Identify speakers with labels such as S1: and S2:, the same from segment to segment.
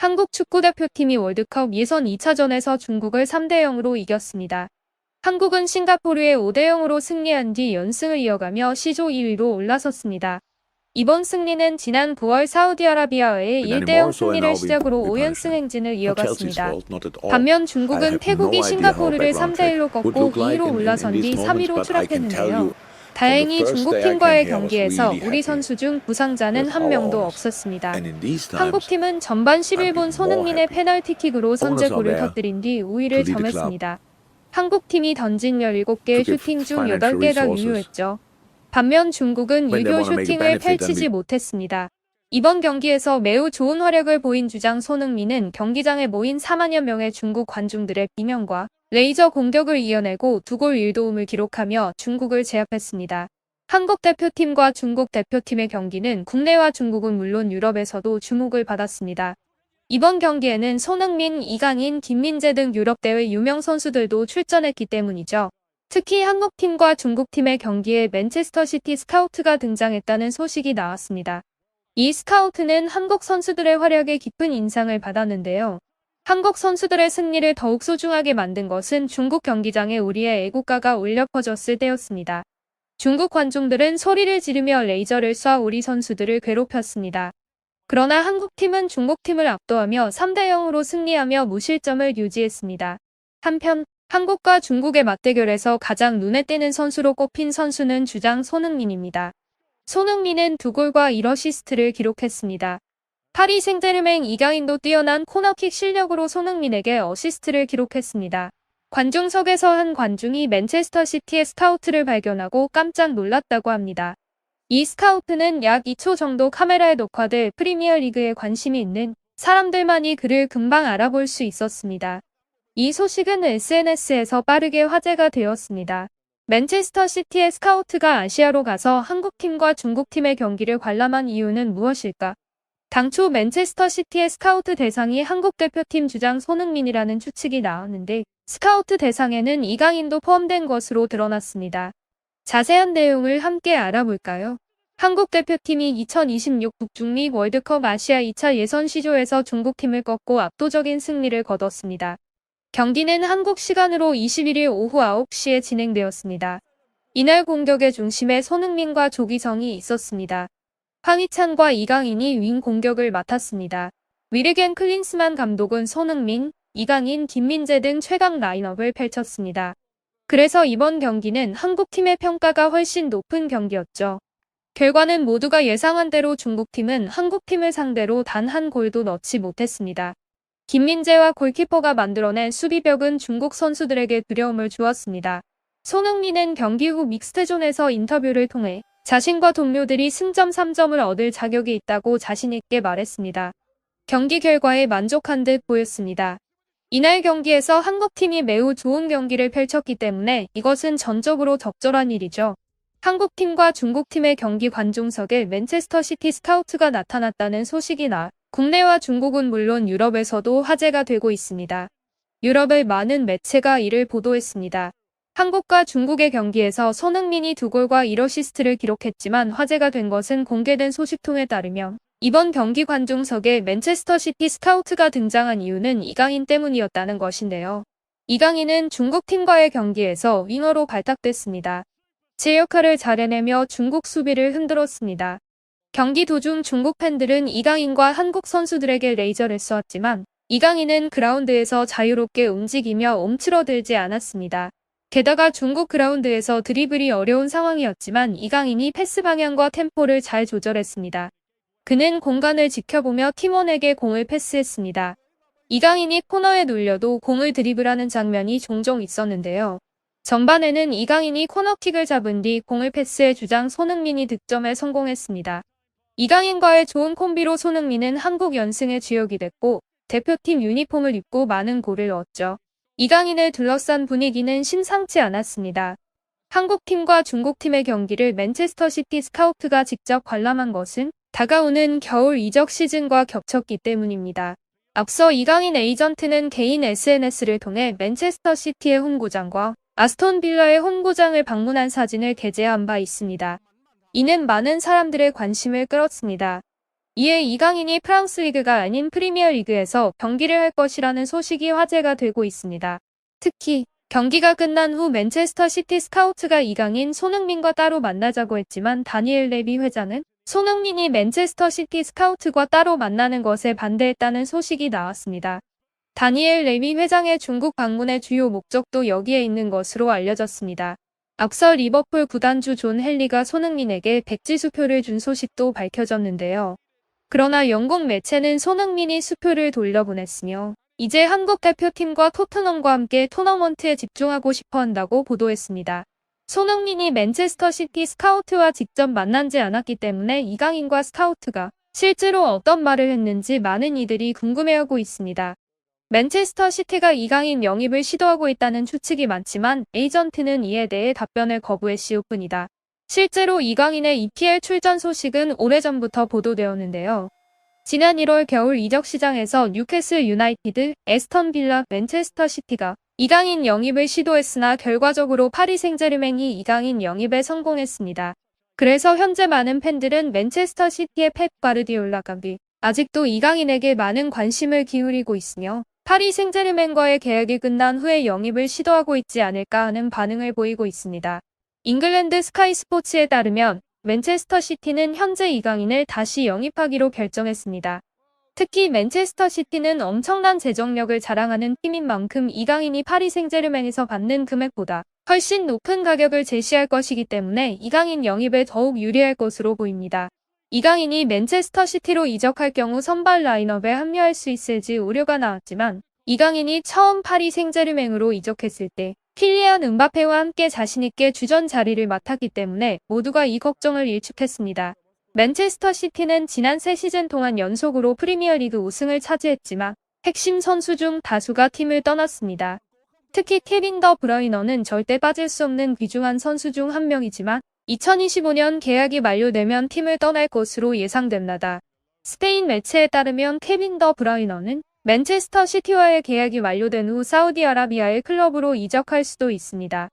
S1: 한국 축구대표팀이 월드컵 예선 2차전에서 중국을 3대0으로 이겼습니다. 한국은 싱가포르에 5대0으로 승리한 뒤 연승을 이어가며 시조 2위로 올라섰습니다. 이번 승리는 지난 9월 사우디아라비아의 1대0 승리를 시작으로 5연승 행진을 이어갔습니다. 반면 중국은 태국이 싱가포르를 3대1로 꺾고 2위로 올라선 뒤 3위로 추락했는데요. 다행히 중국팀과의 경기에서 우리 선수 중 부상자는 한 명도 없었습니다. 한국팀은 전반 11분 손흥민의 페널티킥으로 선제골을 터뜨린 뒤 우위를 점했습니다. 한국팀이 던진 17개의 슈팅 중 8개가 유효했죠. 반면 중국은 유효 슈팅을 펼치지 못했습니다. 이번 경기에서 매우 좋은 활약을 보인 주장 손흥민은 경기장에 모인 4만여 명의 중국 관중들의 비명과 레이저 공격을 이겨내고 2골 1도움을 기록하며 중국을 제압했습니다. 한국 대표팀과 중국 대표팀의 경기는 국내와 중국은 물론 유럽에서도 주목을 받았습니다. 이번 경기에는 손흥민, 이강인, 김민재 등 유럽대회 유명 선수들도 출전했기 때문이죠. 특히 한국팀과 중국팀의 경기에 맨체스터시티 스카우트가 등장했다는 소식이 나왔습니다. 이 스카우트는 한국 선수들의 활약에 깊은 인상을 받았는데요. 한국 선수들의 승리를 더욱 소중하게 만든 것은 중국 경기장에 우리의 애국가가 울려 퍼졌을 때였습니다. 중국 관중들은 소리를 지르며 레이저를 쏴 우리 선수들을 괴롭혔습니다. 그러나 한국팀은 중국팀을 압도하며 3대0으로 승리하며 무실점을 유지했습니다. 한편 한국과 중국의 맞대결에서 가장 눈에 띄는 선수로 꼽힌 선수는 주장 손흥민입니다. 손흥민은 2골과 1어시스트를 기록했습니다. 파리 생제르맹 이강인도 뛰어난 코너킥 실력으로 손흥민에게 어시스트를 기록했습니다. 관중석에서 한 관중이 맨체스터 시티의 스카우트를 발견하고 깜짝 놀랐다고 합니다. 이 스카우트는 약 2초 정도 카메라에 녹화돼 프리미어리그에 관심이 있는 사람들만이 그를 금방 알아볼 수 있었습니다. 이 소식은 SNS에서 빠르게 화제가 되었습니다. 맨체스터 시티의 스카우트가 아시아로 가서 한국팀과 중국팀의 경기를 관람한 이유는 무엇일까? 당초 맨체스터 시티의 스카우트 대상이 한국 대표팀 주장 손흥민이라는 추측이 나왔는데 스카우트 대상에는 이강인도 포함된 것으로 드러났습니다. 자세한 내용을 함께 알아볼까요? 한국 대표팀이 2026 북중미 월드컵 아시아 2차 예선 시조에서 중국팀을 꺾고 압도적인 승리를 거뒀습니다. 경기는 한국 시간으로 21일 오후 9시에 진행되었습니다. 이날 공격의 중심에 손흥민과 조기성이 있었습니다. 황희찬과 이강인이 윙 공격을 맡았습니다. 위르겐 클린스만 감독은 손흥민, 이강인, 김민재 등 최강 라인업을 펼쳤습니다. 그래서 이번 경기는 한국팀의 평가가 훨씬 높은 경기였죠. 결과는 모두가 예상한 대로 중국팀은 한국팀을 상대로 단 한 골도 넣지 못했습니다. 김민재와 골키퍼가 만들어낸 수비벽은 중국 선수들에게 두려움을 주었습니다. 손흥민은 경기 후 믹스테존에서 인터뷰를 통해 자신과 동료들이 승점 3점을 얻을 자격이 있다고 자신있게 말했습니다. 경기 결과에 만족한 듯 보였습니다. 이날 경기에서 한국팀이 매우 좋은 경기를 펼쳤기 때문에 이것은 전적으로 적절한 일이죠. 한국팀과 중국팀의 경기 관중석에 맨체스터 시티 스카우트가 나타났다는 소식이 나 국내와 중국은 물론 유럽에서도 화제가 되고 있습니다. 유럽의 많은 매체가 이를 보도했습니다. 한국과 중국의 경기에서 손흥민이 2골과 1어시스트를 기록했지만 화제가 된 것은 공개된 소식통에 따르면 이번 경기 관중석에 맨체스터 시티 스카우트가 등장한 이유는 이강인 때문이었다는 것인데요. 이강인은 중국팀과의 경기에서 윙어로 발탁됐습니다. 제 역할을 잘 해내며 중국 수비를 흔들었습니다. 경기 도중 중국 팬들은 이강인과 한국 선수들에게 레이저를 쏘았지만 이강인은 그라운드에서 자유롭게 움직이며 움츠러들지 않았습니다. 게다가 중국 그라운드에서 드리블이 어려운 상황이었지만 이강인이 패스 방향과 템포를 잘 조절했습니다. 그는 공간을 지켜보며 팀원에게 공을 패스했습니다. 이강인이 코너에 눌려도 공을 드리블하는 장면이 종종 있었는데요. 전반에는 이강인이 코너킥을 잡은 뒤 공을 패스해 주장 손흥민이 득점에 성공했습니다. 이강인과의 좋은 콤비로 손흥민은 한국 연승의 주역이 됐고 대표팀 유니폼을 입고 많은 골을 넣었죠. 이강인을 둘러싼 분위기는 심상치 않았습니다. 한국팀과 중국팀의 경기를 맨체스터 시티 스카우트가 직접 관람한 것은 다가오는 겨울 이적 시즌과 겹쳤기 때문입니다. 앞서 이강인 에이전트는 개인 SNS를 통해 맨체스터 시티의 홈구장과 아스톤 빌라의 홈구장을 방문한 사진을 게재한 바 있습니다. 이는 많은 사람들의 관심을 끌었습니다. 이에 이강인이 프랑스 리그가 아닌 프리미어 리그에서 경기를 할 것이라는 소식이 화제가 되고 있습니다. 특히 경기가 끝난 후 맨체스터 시티 스카우트가 이강인, 손흥민과 따로 만나자고 했지만 다니엘 레비 회장은 손흥민이 맨체스터 시티 스카우트과 따로 만나는 것에 반대했다는 소식이 나왔습니다. 다니엘 레비 회장의 중국 방문의 주요 목적도 여기에 있는 것으로 알려졌습니다. 앞서 리버풀 구단주 존 헨리가 손흥민에게 백지 수표를 준 소식도 밝혀졌는데요. 그러나 영국 매체는 손흥민이 수표를 돌려보냈으며 이제 한국 대표팀과 토트넘과 함께 토너먼트에 집중하고 싶어 한다고 보도했습니다. 손흥민이 맨체스터 시티 스카우트와 직접 만나지 않았기 때문에 이강인과 스카우트가 실제로 어떤 말을 했는지 많은 이들이 궁금해하고 있습니다. 맨체스터 시티가 이강인 영입을 시도하고 있다는 추측이 많지만 에이전트는 이에 대해 답변을 거부했을 뿐이다. 실제로 이강인의 EPL 출전 소식은 오래전부터 보도되었는데요. 지난 1월 겨울 이적 시장에서 뉴캐슬 유나이티드, 에스턴 빌라, 맨체스터 시티가 이강인 영입을 시도했으나 결과적으로 파리 생제르맹이 이강인 영입에 성공했습니다. 그래서 현재 많은 팬들은 맨체스터 시티의 펩 가르디올라 감독이 아직도 이강인에게 많은 관심을 기울이고 있으며 파리 생제르맹과의 계약이 끝난 후에 영입을 시도하고 있지 않을까 하는 반응을 보이고 있습니다. 잉글랜드 스카이 스포츠에 따르면 맨체스터 시티는 현재 이강인을 다시 영입하기로 결정했습니다. 특히 맨체스터 시티는 엄청난 재정력을 자랑하는 팀인 만큼 이강인이 파리 생제르맹에서 받는 금액보다 훨씬 높은 가격을 제시할 것이기 때문에 이강인 영입에 더욱 유리할 것으로 보입니다. 이강인이 맨체스터 시티로 이적할 경우 선발 라인업에 합류할 수 있을지 우려가 나왔지만 이강인이 처음 파리 생제르맹으로 이적했을 때 킬리안 음바페와 함께 자신있게 주전 자리를 맡았기 때문에 모두가 이 걱정을 일축했습니다. 맨체스터 시티는 지난 3시즌 동안 연속으로 프리미어리그 우승을 차지했지만 핵심 선수 중 다수가 팀을 떠났습니다. 특히 케빈 더 브라이너는 절대 빠질 수 없는 귀중한 선수 중 한 명이지만 2025년 계약이 만료되면 팀을 떠날 것으로 예상됩니다. 스페인 매체에 따르면 케빈 더 브라이너는 맨체스터 시티와의 계약이 완료된 후 사우디아라비아의 클럽으로 이적할 수도 있습니다.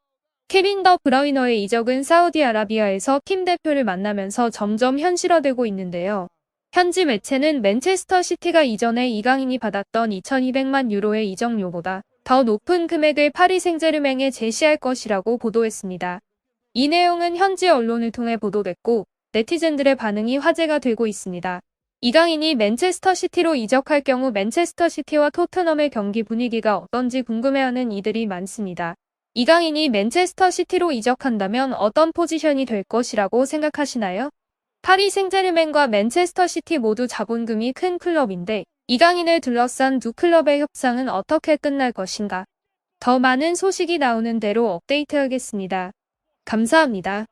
S1: 케빈 더 브라이너의 이적은 사우디아라비아에서 팀 대표를 만나면서 점점 현실화되고 있는데요. 현지 매체는 맨체스터 시티가 이전에 이강인이 받았던 2,200만 유로의 이적료보다 더 높은 금액을 파리 생제르맹에 제시할 것이라고 보도했습니다. 이 내용은 현지 언론을 통해 보도됐고 네티즌들의 반응이 화제가 되고 있습니다. 이강인이 맨체스터 시티로 이적할 경우 맨체스터 시티와 토트넘의 경기 분위기가 어떤지 궁금해하는 이들이 많습니다. 이강인이 맨체스터 시티로 이적한다면 어떤 포지션이 될 것이라고 생각하시나요? 파리 생제르맹과 맨체스터 시티 모두 자본금이 큰 클럽인데 이강인을 둘러싼 두 클럽의 협상은 어떻게 끝날 것인가? 더 많은 소식이 나오는 대로 업데이트하겠습니다. 감사합니다.